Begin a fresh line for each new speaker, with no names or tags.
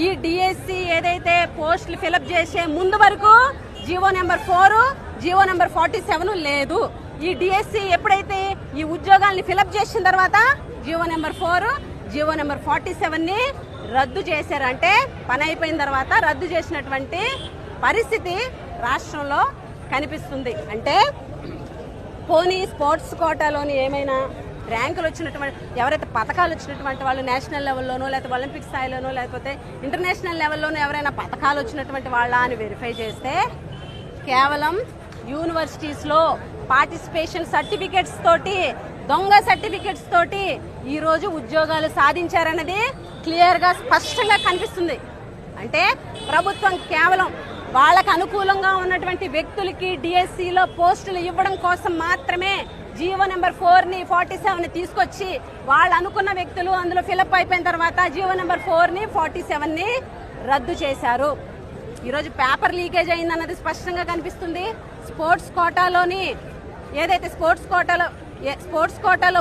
ఈ డిఎస్సి ఏదైతే పోస్టులు ఫిలప్ చేసే ముందు వరకు జీవో నెంబర్ 4 జీవో నెంబర్ 47 లేదు. ఈ డిఎస్సి ఎప్పుడైతే ఈ ఉద్యోగాల్ని ఫిలప్ చేసిన తర్వాత జీవో నెంబర్ 4 జీవో నెంబర్ 47ని రద్దు చేశారంటే పని అయిపోయిన తర్వాత రద్దు చేసినటువంటి పరిస్థితి రాష్ట్రంలో కనిపిస్తుంది. అంటే పోనీ స్పోర్ట్స్ కోటాలోని ఏమైనా ర్యాంకులు వచ్చినటువంటి ఎవరైతే పథకాలు వచ్చినటువంటి వాళ్ళు నేషనల్ లెవెల్లోనో లేకపోతే ఒలింపిక్ స్థాయిలోనో లేకపోతే ఇంటర్నేషనల్ లెవెల్లోనో ఎవరైనా పథకాలు వచ్చినటువంటి వాళ్ళ అని వెరిఫై చేస్తే కేవలం యూనివర్సిటీస్లో పార్టిసిపేషన్ సర్టిఫికెట్స్ తోటి దొంగ సర్టిఫికెట్స్ తోటి ఈరోజు ఉద్యోగాలు సాధించారన్నది క్లియర్గా స్పష్టంగా కనిపిస్తుంది. అంటే ప్రభుత్వం కేవలం వాళ్ళకు అనుకూలంగా ఉన్నటువంటి వ్యక్తులకి డిఎస్సిలో పోస్టులు ఇవ్వడం కోసం మాత్రమే జీవో నెంబర్ 4ని 47ని తీసుకొచ్చి వాళ్ళు అనుకున్న వ్యక్తులు అందులో ఫిలప్ అయిపోయిన తర్వాత జీవో నెంబర్ 4ని 47ని రద్దు చేశారు. ఈరోజు పేపర్ లీకేజ్ అయిందన్నది స్పష్టంగా కనిపిస్తుంది. స్పోర్ట్స్ కోటాలోని ఏదైతే స్పోర్ట్స్ కోటాలో